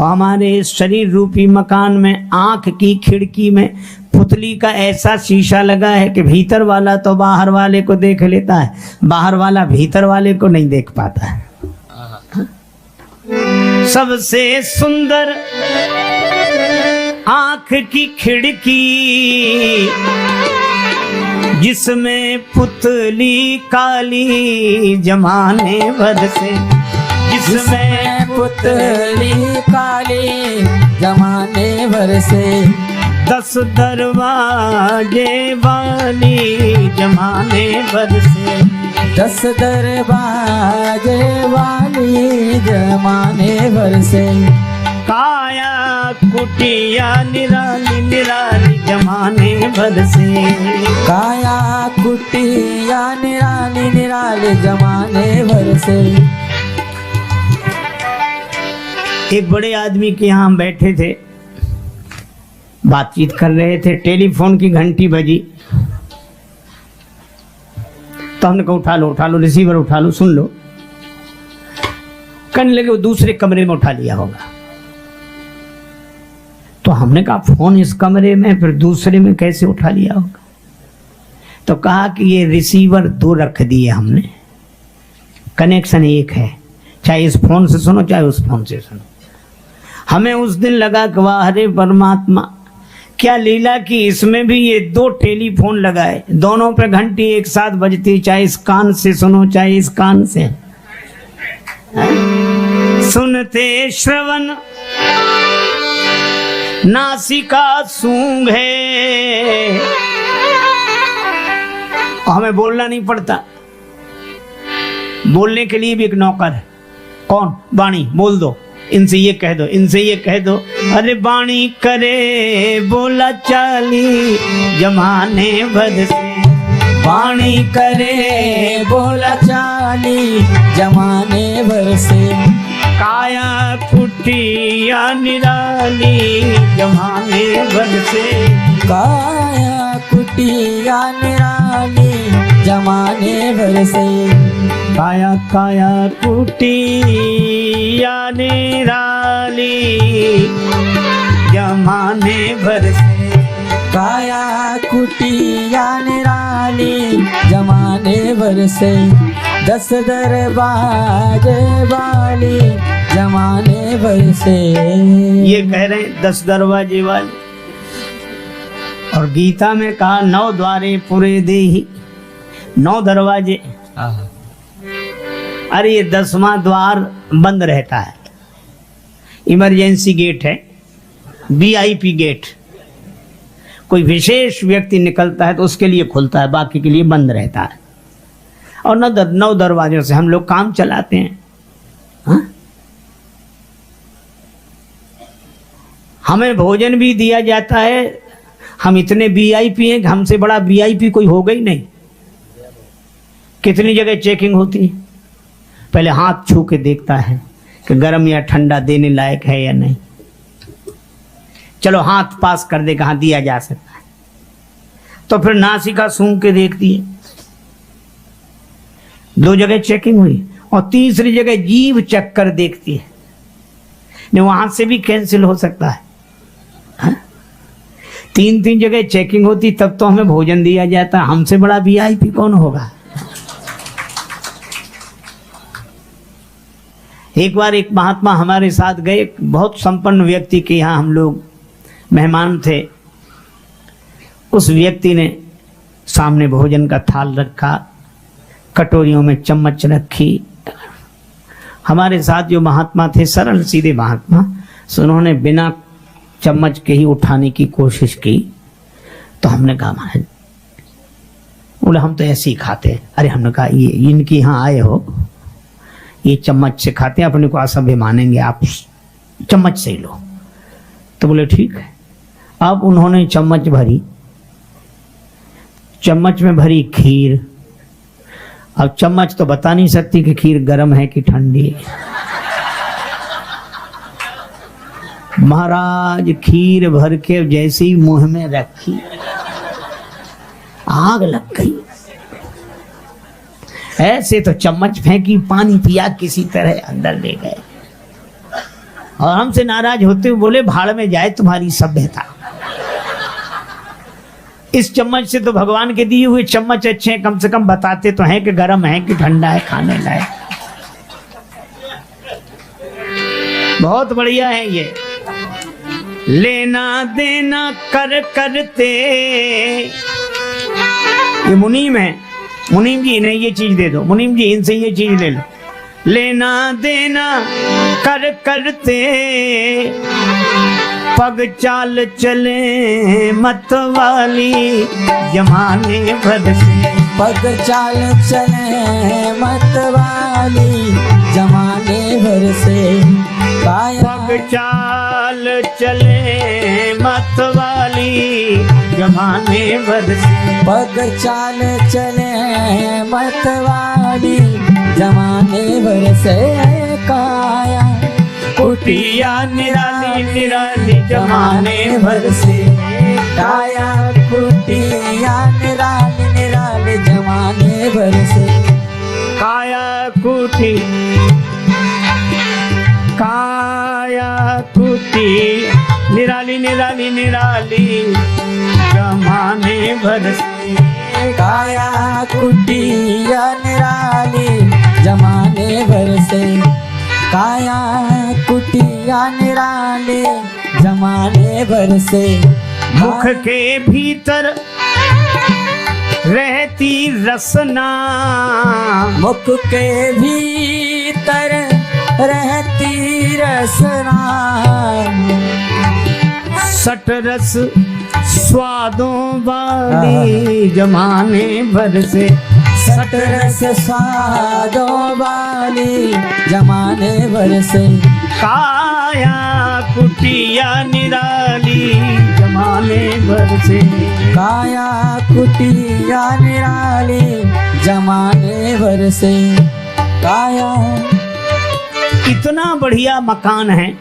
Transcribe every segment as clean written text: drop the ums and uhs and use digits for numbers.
और हमारे शरीर रूपी मकान में आंख की खिड़की में पुतली का ऐसा शीशा लगा है कि भीतर वाला तो बाहर वाले को देख लेता है, बाहर वाला भीतर वाले को नहीं देख पाता है। सबसे सुंदर आंख की खिड़की जिसमें पुतली काली जमाने भर से, जिसमें पुतली काली जमाने भर से, 10 दरवाजे वाली जमाने भर से, 10 दरवाजे वाली जमाने भर से, काया कुटिया निराली निराली जमाने भर से, काया कुटिया निराली निराली जमाने भर से। एक बड़े आदमी के यहाँ हम बैठे थे, बातचीत कर रहे थे, टेलीफोन की घंटी बजी तो हमने कहा उठा लो रिसीवर उठा लो, सुन लो। कहने लगे वो दूसरे कमरे में उठा लिया होगा। तो हमने कहा फोन इस कमरे में, फिर दूसरे में कैसे उठा लिया होगा? तो कहा कि ये रिसीवर 2 रख दिए हमने, कनेक्शन एक है, चाहे इस फोन से सुनो चाहे उस फोन से सुनो। हमें उस दिन लगा कि वाह रे परमात्मा, क्या लीला की इसमें भी ये 2 टेलीफोन लगाए, दोनों पे घंटी एक साथ बजती, चाहे इस कान से सुनो चाहे इस कान से। सुनते श्रवण नासिका सूंघे, हमें बोलना नहीं पड़ता, बोलने के लिए भी एक नौकर है। कौन? वाणी। बोल दो, इनसे ये कह दो, इनसे ये कह दो। अरे वाणी करे बोला चाली जमाने भर से, वाणी करे बोला चाली जमाने भर से, काया कुटिया निराली जमाने भर से, काया कुटिया निराली जमाने भर से, काया काया कुटिया निराली जमाने भर से, काया कुटिया निराली जमाने भर से, 10 दरवाजे वाली जमाने भर से। ये कह रहे हैं 10 दरवाजे वाले। और गीता में कहा 9 द्वारे पुरे देहि, 9 दरवाजे। अरे ये 10वां द्वार बंद रहता है, इमरजेंसी गेट है, VIP गेट। कोई विशेष व्यक्ति निकलता है तो उसके लिए खुलता है, बाकी के लिए बंद रहता है। और 9 दरवाजों से हम लोग काम चलाते हैं। हा? हमें भोजन भी दिया जाता है। हम इतने VIP हैं कि हमसे बड़ा VIP कोई होगा ही नहीं। कितनी जगह चेकिंग होती है, पहले हाथ छू के देखता है कि गर्म या ठंडा देने लायक है या नहीं। चलो हाथ पास कर दे, कहाँ दिया जा सकता है। तो फिर नासिका सूंघ के देखती है। 2 जगह चेकिंग हुई और तीसरी जगह जीभ चेक कर देखती है, नहीं वहां से भी कैंसिल हो सकता है। 3 जगह चेकिंग होती तब तो हमें भोजन दिया जाता। हमसे बड़ा VIP कौन होगा? एक बार एक महात्मा हमारे साथ गए, बहुत संपन्न व्यक्ति के यहाँ हम लोग मेहमान थे। उस व्यक्ति ने सामने भोजन का थाल रखा, कटोरियों में चम्मच रखी। हमारे साथ जो महात्मा थे, सरल सीधे महात्मा, सो उन्होंने बिना चम्मच के ही उठाने की कोशिश की। तो हमने कहा महाराज, बोले हम तो ऐसे ही खाते हैं। अरे हमने कहा ये इनके यहाँ आए हो, ये चम्मच से खाते हैं, अपने को असभ्य मानेंगे, आप चम्मच से ही लो। तो बोले ठीक है। अब उन्होंने चम्मच भरी, चम्मच में भरी खीर। अब चम्मच तो बता नहीं सकती कि खीर गर्म है कि ठंडी। महाराज खीर भर के जैसे ही मुंह में रखी, आग लग गई। ऐसे तो चम्मच फेंकी, पानी पिया, किसी तरह अंदर ले गए। और हमसे नाराज होते हुए बोले भाड़ में जाए तुम्हारी सभ्यता। इस चम्मच से तो भगवान के दिए हुए चम्मच अच्छे हैं, कम से कम बताते तो हैं कि गर्म है कि ठंडा है, खाने लायक। बहुत बढ़िया है ये। लेना देना कर करते, ये मुनीम है। मुनीम जी इन्हें ये चीज दे दो, मुनीम जी इनसे ये चीज ले लो। लेना देना कर करते, पग चाल चले मत वाली जमाने भर से। पग चाल चले मत वाली जमाने भर से। पग चाल चले मत वाली जमाने भर से। पग चाल चले मत वाली जमाने भर से। काया कुटिया निराली निराली जमाने भर से। काया कुटिया निराली निराली जमाने भर से। काया कुटी, काया कुटी निराली निराली निराली जमाने भर से। काया कुटिया निराली जमाने भर से। काया कुटिया निराली जमाने भर से। मुख के भीतर रहती रसना, मुख के भीतर रहती रसना। सट रस स्वादों वाली जमाने भर से। सट रस स्वादों वाली जमाने भर से। काया कुटिया निराली जमाने भर से। काया कुटिया निराली जमाने भर से। काया इतना बढ़िया मकान है।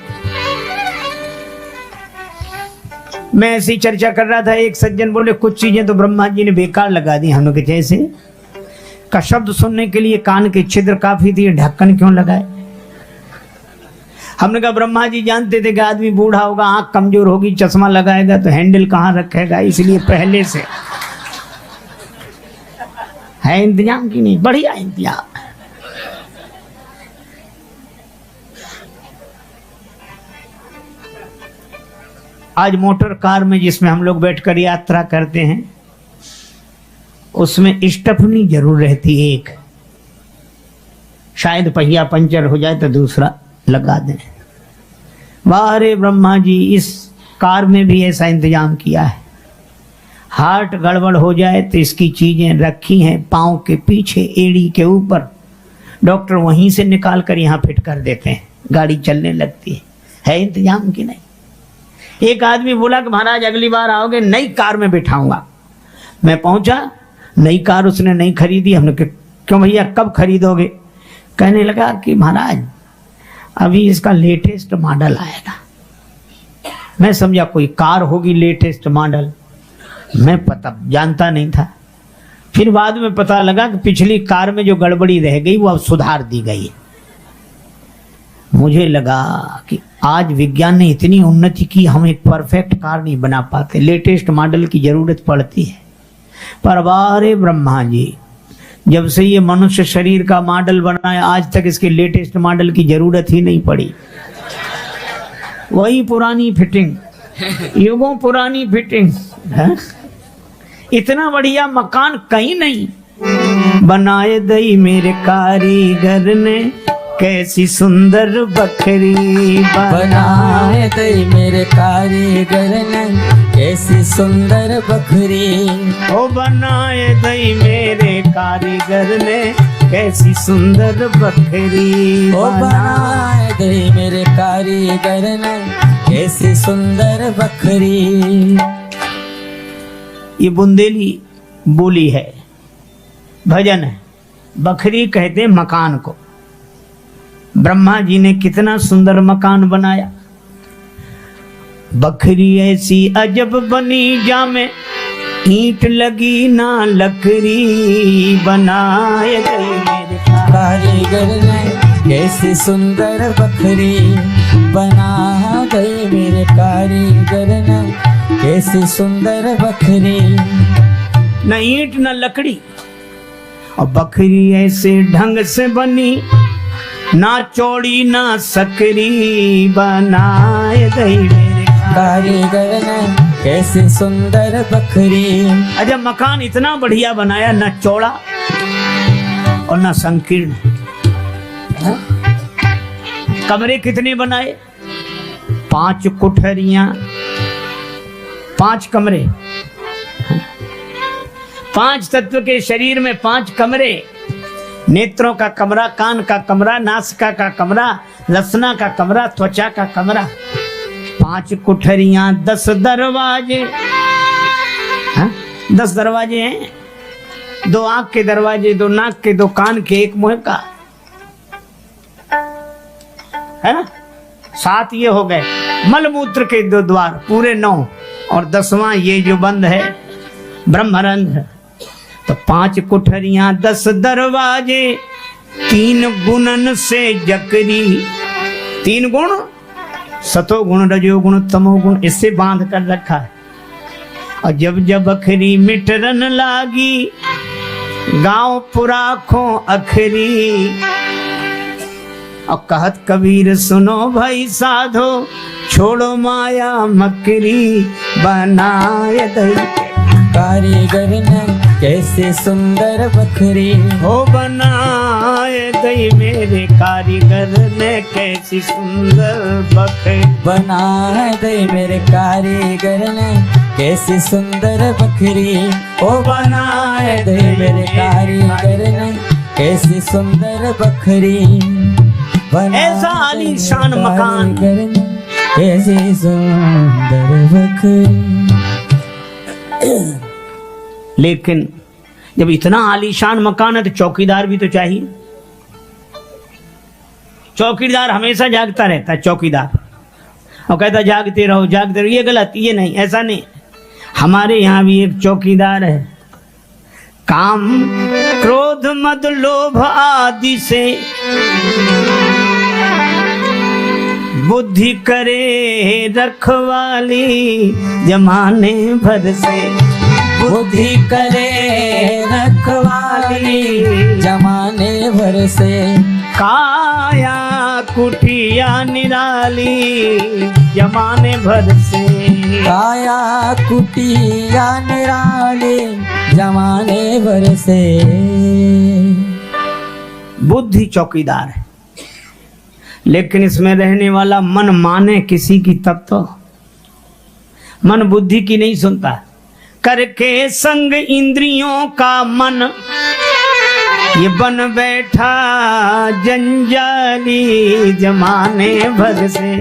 मैं ऐसी चर्चा कर रहा था, एक सज्जन बोले कुछ चीजें तो ब्रह्मा जी ने बेकार लगा दी हम लोग के जैसे। का शब्द सुनने के लिए कान के छिद्र काफी थी, ढक्कन क्यों लगाए? हमने कहा ब्रह्मा जी जानते थे कि आदमी बूढ़ा होगा, आंख कमजोर होगी, चश्मा लगाएगा तो हैंडल कहाँ रखेगा, इसलिए पहले से है इंतजाम की नहीं, बढ़िया इंतजाम। आज मोटर कार में जिसमें हम लोग बैठकर यात्रा करते हैं उसमें स्टफनी जरूर रहती है एक, शायद पहिया पंचर हो जाए तो दूसरा लगा दें। वाह रे ब्रह्मा जी, इस कार में भी ऐसा इंतजाम किया है। हार्ट गड़बड़ हो जाए तो इसकी चीजें रखी हैं पांव के पीछे एड़ी के ऊपर, डॉक्टर वहीं से निकाल कर यहाँ फिट कर देते हैं, गाड़ी चलने लगती है इंतजाम की नहीं। एक आदमी बोला कि महाराज अगली बार आओगे नई कार में बिठाऊंगा। मैं पहुंचा, नई कार उसने नहीं खरीदी। हमने कहा क्यों भैया कब खरीदोगे? कहने लगा कि महाराज अभी इसका लेटेस्ट मॉडल आएगा। मैं समझा कोई कार होगी लेटेस्ट मॉडल, मैं पता जानता नहीं था। फिर बाद में पता लगा कि पिछली कार में जो गड़बड़ी रह गई वो अब सुधार दी गई है। मुझे लगा कि आज विज्ञान ने इतनी उन्नति की, हम एक परफेक्ट कार नहीं बना पाते, लेटेस्ट मॉडल की जरूरत पड़ती है। पर बारे ब्रह्मा जी, जब से ये मनुष्य शरीर का मॉडल बना है आज तक इसके लेटेस्ट मॉडल की जरूरत ही नहीं पड़ी। वही पुरानी फिटिंग, युगों पुरानी फिटिंग है। इतना बढ़िया मकान कहीं नहीं। बनाए दई मेरे कारीगर ने कैसी सुंदर बकरी, बनाए दई मेरे कारीगर ने कैसी सुंदर बकरी। ओ बनाए दई मेरे कारीगर ने कैसी सुंदर बकरी। ओ बनाए दई मेरे कारीगर ने कैसी सुंदर बकरी। ये बुंदेली बोली है, भजन है। बकरी कहते मकान को। ब्रह्मा जी ने कितना सुंदर मकान बनाया। बकरी ऐसी अजब बनी जामे ईंट लगी ना लकड़ी, बनाए गई मेरे कारीगर ने कैसी सुंदर बकरी। बना गए मेरे कारीगर ने कैसी सुंदर बकरी। न ईंट न लकड़ी और बकरी ऐसे ढंग से बनी, ना चौड़ी ना सकरी बनाए गई मेरे कारीगर ने कैसी सुंदर बकरी। अच्छा, मकान इतना बढ़िया बनाया, न चौड़ा और न संकीर्ण। कमरे कितने बनाए? 5 कोठरियां, 5 कमरे। 5 तत्व के शरीर में 5 कमरे। नेत्रों का कमरा, कान का कमरा, नासिका का कमरा, रसना का कमरा, त्वचा का कमरा। 5 कोठरियां, 10 दरवाजे। 10 दरवाजे हैं, 2 आंख के दरवाजे, 2 नाक के, 2 कान के, 1 मुंह का, है ना? 7 ये हो गए। मलमूत्र के 2 द्वार, पूरे 9, और 10वां ये जो बंद है ब्रह्मरंध्र। तो 5 कोठरियां, 10 दरवाजे, 3 गुणन से जकरी। 3 गुण, सतोगुण, रजोगुण, तमोगुण, इससे बांध कर रखा है। और जब जब बकरी मिटरन लागी, गांव पुराखों अखरी। और कहत कबीर सुनो भाई साधो, छोड़ो माया मकरी बनाए दई कारीगर ने कैसे सुंदर बकरी। हो बनाए दई मेरे कारीगर ने कैसी सुंदर बकरी। बना दे मेरे कारीगर ने कैसी सुंदर बकरी। ओ बनाए दे मेरे कारीगर ने कैसी सुंदर बकरी। ऐसा आलीशान मकान, कैसी सुंदर बकरी। लेकिन जब इतना आलीशान मकान है तो चौकीदार भी तो चाहिए। चौकीदार हमेशा जागता रहता है, चौकीदार, और कहता जागते रहो जागते रहो। ये गलत, ये नहीं, ऐसा नहीं। हमारे यहाँ भी एक चौकीदार है। काम क्रोध मद लोभ आदि से बुद्धि करे रखवाली, जमाने भर से बुद्धि करे रखवाली, जमाने भर से। काया कुटिया निराली, जमाने भर से। काया कुटिया निराली, जमाने भर से। बुद्धि चौकीदार है, लेकिन इसमें रहने वाला मन माने किसी की तब तो। मन बुद्धि की नहीं सुनता। करके संग इंद्रियों का मन, ये बन बैठा जंजाली, जमाने भर से।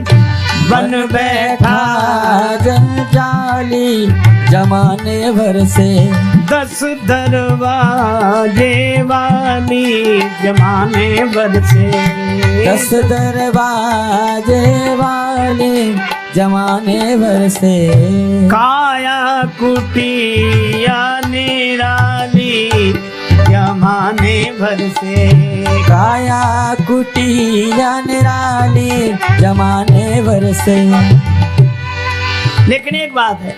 बन बैठा जंजाली, जमाने भर से। 10 दरवाजे वाली, जमाने भर से। 10 दरवाजे वाली, जमाने भर से। काया कुटिया निराली, जमाने भर से। काया कुटिया निराली, जमाने भर से। लेकिन एक बात है,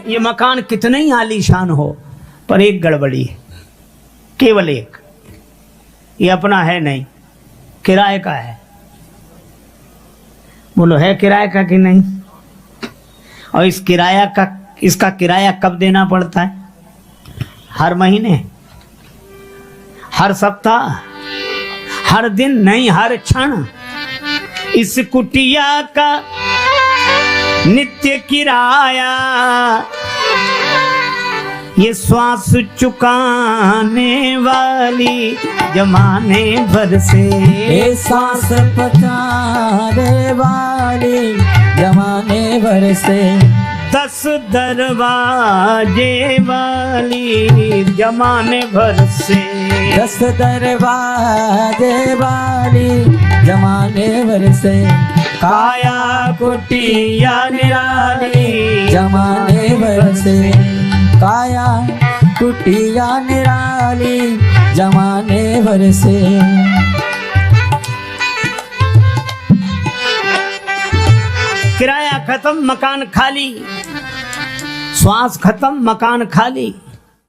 ये मकान कितने ही आलीशान हो, पर एक गड़बड़ी है, केवल एक। ये अपना है नहीं, किराए का है। बोलो है किराए का कि नहीं? और इस किराया का, इसका किराया कब देना पड़ता है? हर महीने, हर सप्ताह, हर दिन नहीं, हर क्षण। इस कुटिया का नित्य किराया, ये श्वास चुकाने वाली, जमाने भर से। ये सांस पकाने वाली, जमाने भर से। 10 दरवाजे वाली, जमाने भर से। 10 दरवाजे वाली, जमाने भर से। काया कुटिया निराली, जमाने भर से। काया कुटिया निराली, जमाने भर से। किराया खत्म मकान खाली, श्वास खत्म मकान खाली।